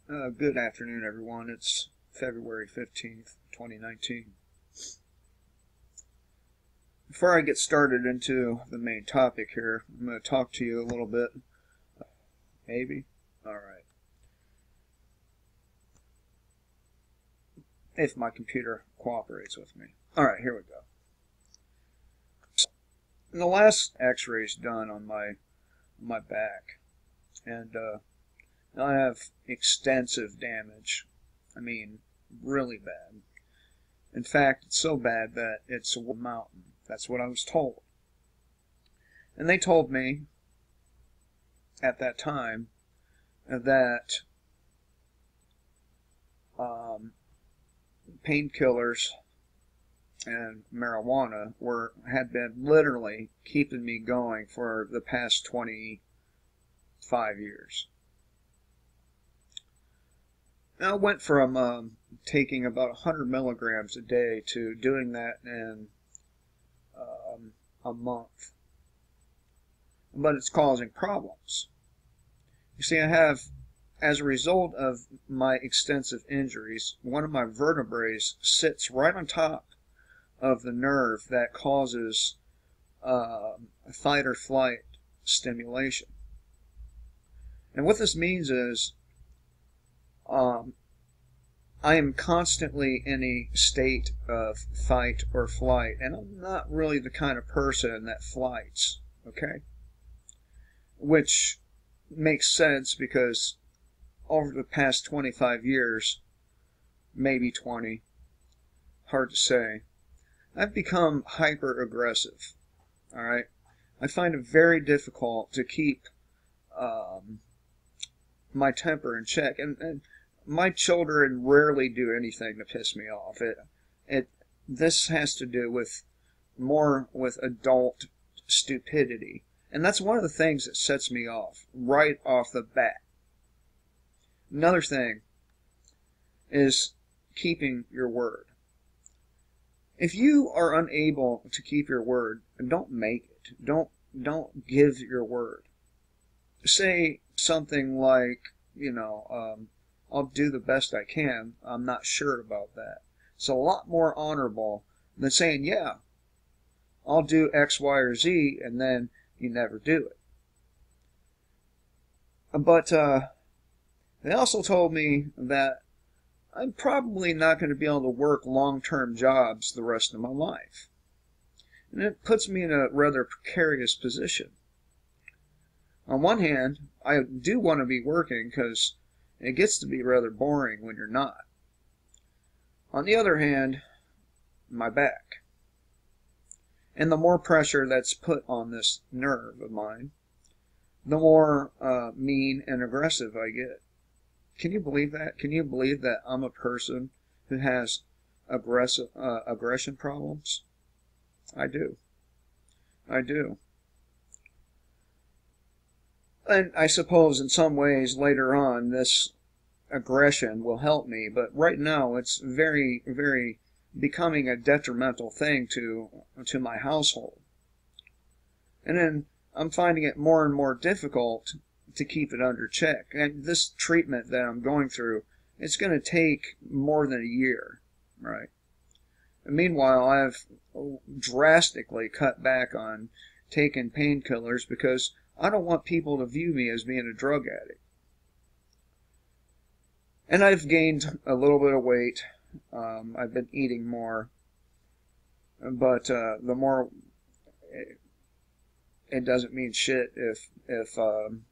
Good afternoon, everyone. It's February 15th, 2019. Before I get started into the main topic here, I'm going to talk to you a little bit. Maybe? Alright. If my computer cooperates with me. Alright, here we go. In the last x-rays done on my back, and I have extensive damage. I mean, really bad. In fact, it's so bad that it's a mountain. That's what I was told. And they told me at that time that painkillers and marijuana had been literally keeping me going for the past 25 years. Now, I went from taking about 100 milligrams a day to doing that in a month. But it's causing problems. You see, I have, as a result of my extensive injuries, one of my vertebrae sits right on top of the nerve that causes fight or flight stimulation. And what this means is I am constantly in a state of fight or flight, and I'm not really the kind of person that flights, okay? Which makes sense because over the past 25 years, maybe 20, hard to say, I've become hyper aggressive. Alright? I find it very difficult to keep my temper in check, and my children rarely do anything to piss me off. This has to do with more with adult stupidity, and that's one of the things that sets me off right off the bat. Another thing is keeping your word. If you are unable to keep your word, don't make it. Don't give your word. Say something like, I'll do the best I can. I'm not sure about that. It's a lot more honorable than saying, yeah, I'll do X, Y, or Z, and then you never do it. But they also told me that I'm probably not going to be able to work long-term jobs the rest of my life. And it puts me in a rather precarious position. On one hand, I do want to be working because it gets to be rather boring when you're not. On the other hand, my back. And the more pressure that's put on this nerve of mine, the more mean and aggressive I get. Can you believe that? Can you believe that I'm a person who has aggression problems? I do. I do. And I suppose in some ways later on this aggression will help me, but right now it's very, very becoming a detrimental thing to my household. And then I'm finding it more and more difficult to keep it under check. And this treatment that I'm going through, it's going to take more than a year, right? And meanwhile, I've drastically cut back on taking painkillers because I don't want people to view me as being a drug addict. And I've gained a little bit of weight. I've been eating more. But the more... It doesn't mean shit if I'm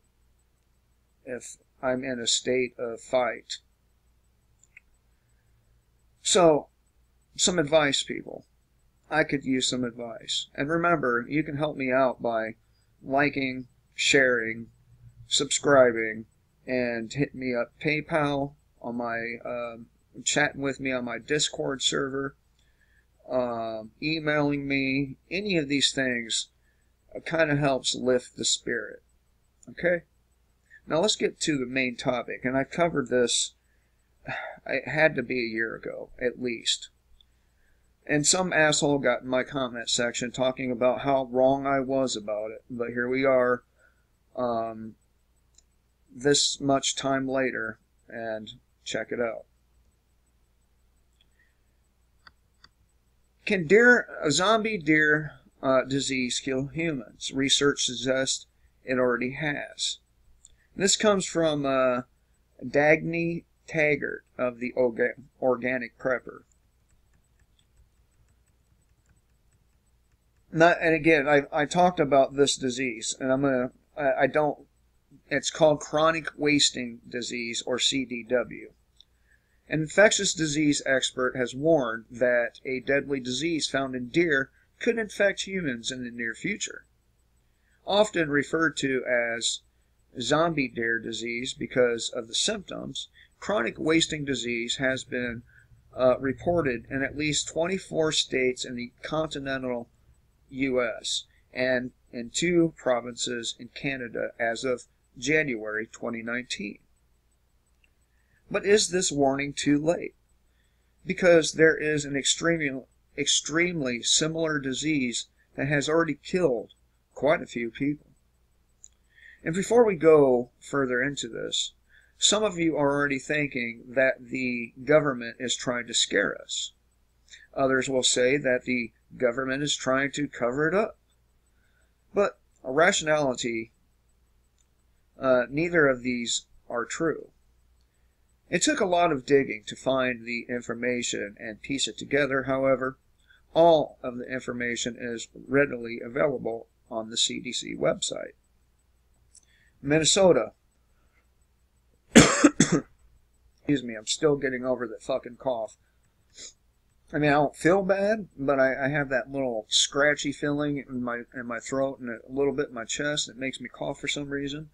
in a state of fight. So, some advice, people. I could use some advice. And remember, you can help me out by liking, sharing, subscribing, and hit me up PayPal on my chatting with me on my Discord server, emailing me. Any of these things kind of helps lift the spirit. Okay? Now let's get to the main topic, and I covered this. It had to be a year ago, at least. And some asshole got in my comment section talking about how wrong I was about it. But here we are, this much time later, and check it out. Can a zombie deer disease kill humans? Research suggests it already has. This comes from Dagny Taggart of the Organic Prepper. And again, I talked about this disease, and it's called chronic wasting disease, or CDW. An infectious disease expert has warned that a deadly disease found in deer could infect humans in the near future. Often referred to as zombie deer disease because of the symptoms, chronic wasting disease has been reported in at least 24 states in the continental U.S. and in 2 provinces in Canada as of January 2019. But is this warning too late? Because there is an extremely similar disease that has already killed quite a few people. And before we go further into this, some of you are already thinking that the government is trying to scare us. Others will say that the government is trying to cover it up. But rationality, neither of these are true. It took a lot of digging to find the information and piece it together. However, all of the information is readily available on the CDC website. Minnesota. Excuse me, I'm still getting over the fucking cough. I mean, I don't feel bad, but I have that little scratchy feeling in my throat and a little bit in my chest. It makes me cough for some reason.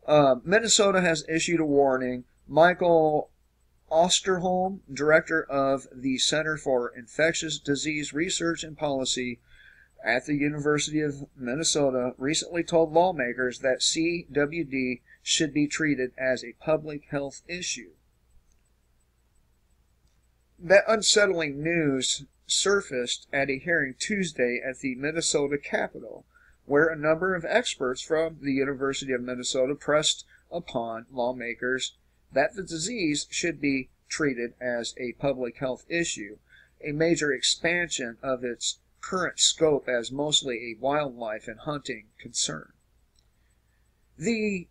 Minnesota has issued a warning. Michael Osterholm, director of the Center for Infectious Disease Research and Policy at the University of Minnesota, recently told lawmakers that CWD should be treated as a public health issue. That unsettling news surfaced at a hearing Tuesday at the Minnesota Capitol, where a number of experts from the University of Minnesota pressed upon lawmakers that the disease should be treated as a public health issue, a major expansion of its current scope as mostly a wildlife and hunting concern. The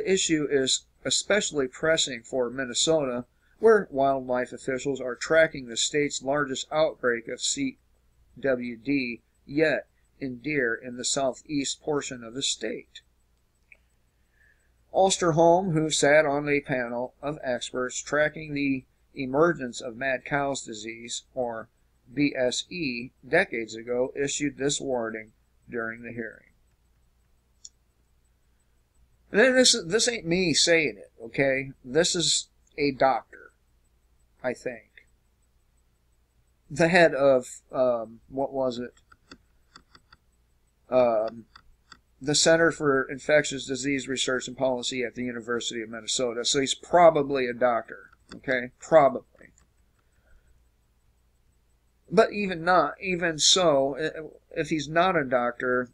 issue is especially pressing for Minnesota, where wildlife officials are tracking the state's largest outbreak of CWD yet in deer in the southeast portion of the state. Osterholm, who sat on a panel of experts tracking the emergence of mad cow's disease, or BSE, decades ago, issued this warning during the hearing. And then this ain't me saying it, okay? This is a doctor, I think. The head of, what was it? The Center for Infectious Disease Research and Policy at the University of Minnesota. So he's probably a doctor, okay? Probably. But even so, if he's not a doctor,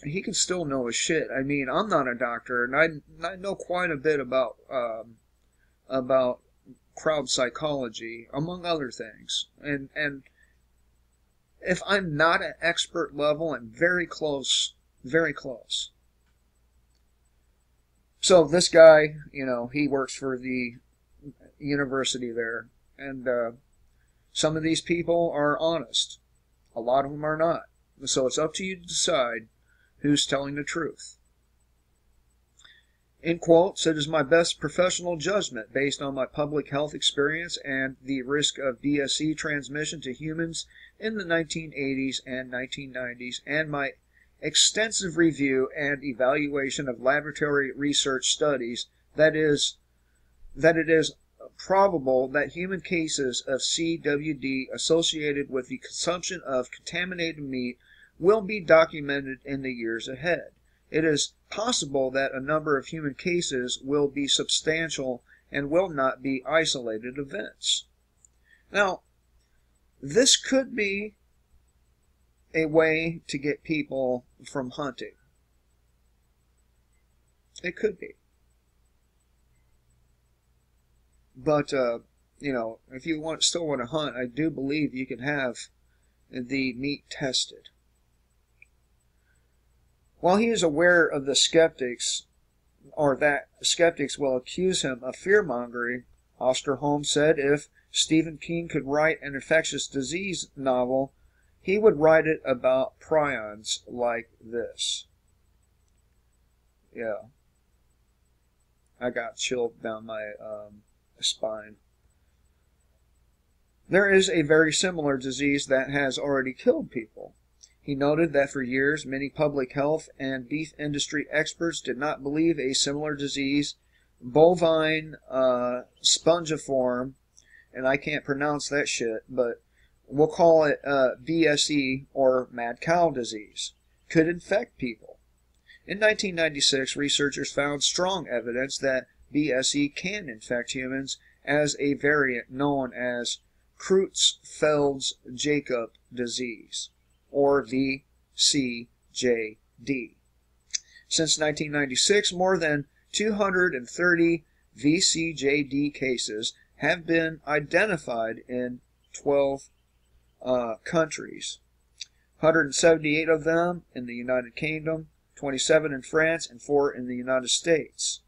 he can still know his shit. I mean, I'm not a doctor, and I know quite a bit about crowd psychology, among other things. And if I'm not at expert level, I'm very close. Very close. So this guy, he works for the university there, and some of these people are honest. A lot of them are not. So it's up to you to decide who's telling the truth. In quotes, it is my best professional judgment based on my public health experience and the risk of BSE transmission to humans in the 1980s and 1990s, and my extensive review and evaluation of laboratory research studies that it is probable that human cases of CWD associated with the consumption of contaminated meat will be documented in the years ahead. It is possible that a number of human cases will be substantial and will not be isolated events. Now, this could be a way to get people from hunting. It could be. But if you still want to hunt, I do believe you can have the meat tested. While he is aware of the skeptics, or that skeptics will accuse him of fear-mongering, Oscar Holmes said if Stephen King could write an infectious disease novel, he would write it about prions like this. Yeah. I got chilled down my spine. There is a very similar disease that has already killed people. He noted that for years, many public health and beef industry experts did not believe a similar disease, bovine spongiform, and I can't pronounce that shit, but we'll call it BSE, or mad cow disease, could infect people. In 1996, researchers found strong evidence that BSE can infect humans as a variant known as Creutzfeldt-Jakob disease, or VCJD. Since 1996, more than 230 VCJD cases have been identified in 12 countries. 178 of them in the United Kingdom, 27 in France, and 4 in the United States.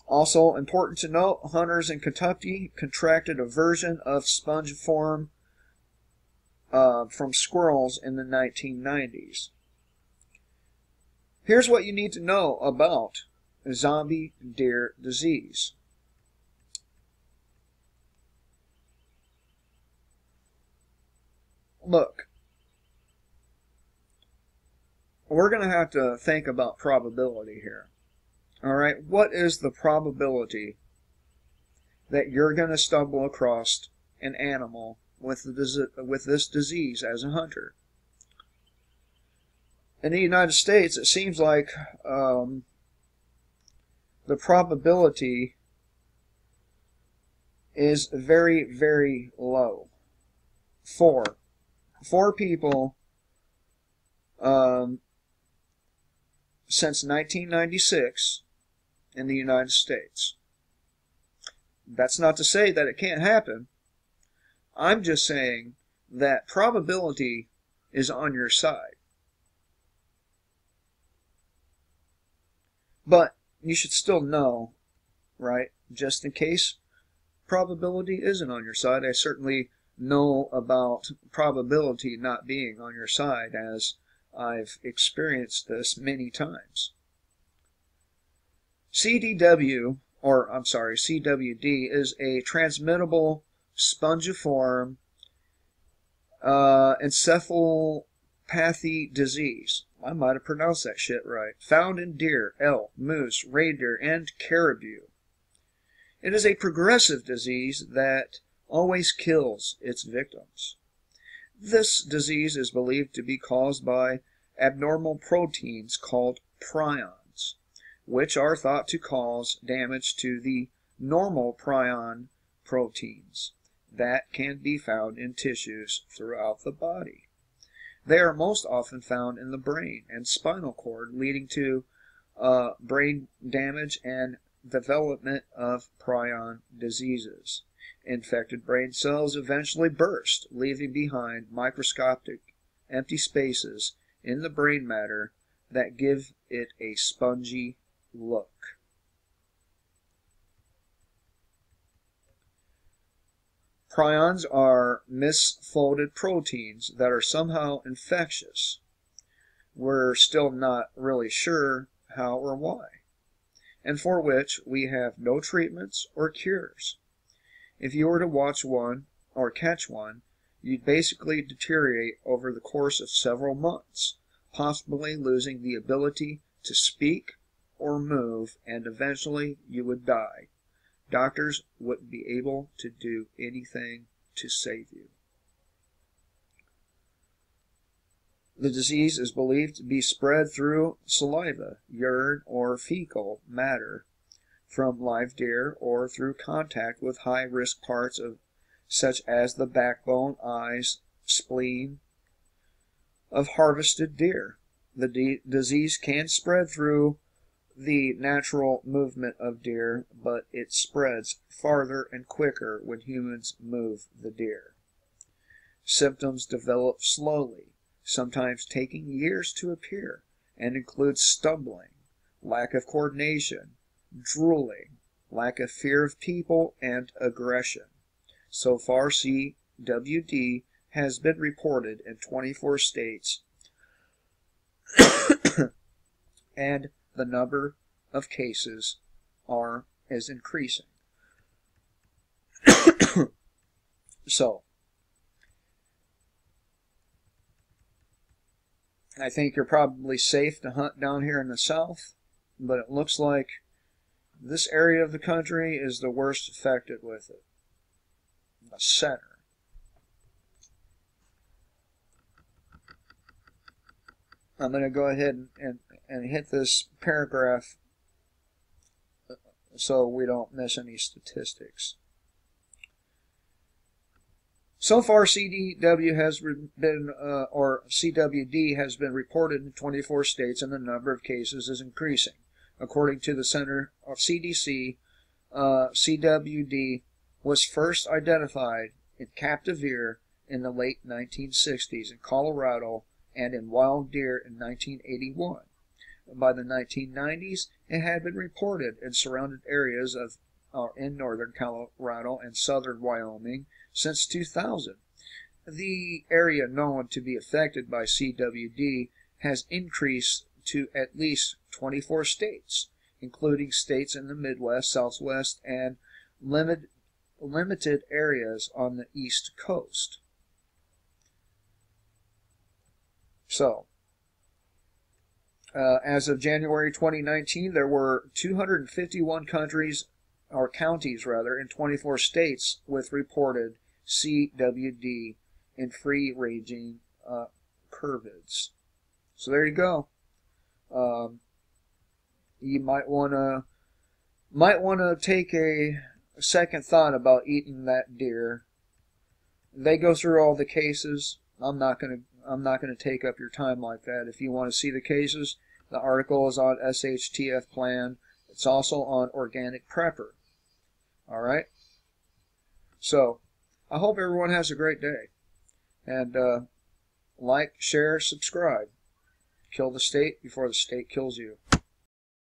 Also important to note, hunters in Kentucky contracted a version of spongiform from squirrels in the 1990s. Here's what you need to know about zombie deer disease. Look, we're going to have to think about probability here. Alright, what is the probability that you're going to stumble across an animal with this disease as a hunter? In the United States, it seems like the probability is very, very low. 4 people since 1996 in the United States. That's not to say that it can't happen. I'm just saying that probability is on your side. But you should still know, right? Just in case probability isn't on your side, I certainly know about probability not being on your side, as I've experienced this many times. CWD is a transmittable spongiform encephalopathy disease. I might have pronounced that shit right. Found in deer, elk, moose, reindeer, and caribou. It is a progressive disease that always kills its victims. This disease is believed to be caused by abnormal proteins called prions, which are thought to cause damage to the normal prion proteins that can be found in tissues throughout the body. They are most often found in the brain and spinal cord, leading to brain damage and development of prion diseases. Infected brain cells eventually burst, leaving behind microscopic empty spaces in the brain matter that give it a spongy look. Prions are misfolded proteins that are somehow infectious. We're still not really sure how or why, and for which we have no treatments or cures. If you were to watch one or catch one, you'd basically deteriorate over the course of several months, possibly losing the ability to speak or move, and eventually you would die. Doctors wouldn't be able to do anything to save you. The disease is believed to be spread through saliva, urine, or fecal matter from live deer, or through contact with high-risk parts such as the backbone, eyes, spleen of harvested deer. The disease can spread through the natural movement of deer, but it spreads farther and quicker when humans move the deer. Symptoms develop slowly, sometimes taking years to appear, and include stumbling, lack of coordination, drooling, lack of fear of people, and aggression. So far, CWD has been reported in 24 states, and the number of cases is increasing. So, I think you're probably safe to hunt down here in the south, but it looks like this area of the country is the worst affected with it. The center. I'm going to go ahead and hit this paragraph so we don't miss any statistics. So far, CWD has been reported in 24 states, and the number of cases is increasing. According to the Center of CDC, CWD was first identified in captive deer in the late 1960s in Colorado and in wild deer in 1981. By the 1990s, it had been reported in surrounded areas in northern Colorado and southern Wyoming since 2000. The area known to be affected by CWD has increased to at least 24 states, including states in the Midwest, Southwest, and limited areas on the East Coast. So, as of January 2019, there were 251 counties in 24 states with reported CWD in free-ranging cervids. So there you go. You might want to take a second thought about eating that deer. They go through all the cases. I'm not gonna take up your time like that. If you want to see the cases, the article is on SHTF Plan. It's also on Organic Prepper. All right. So, I hope everyone has a great day. And like, share, subscribe. Kill the state before the state kills you.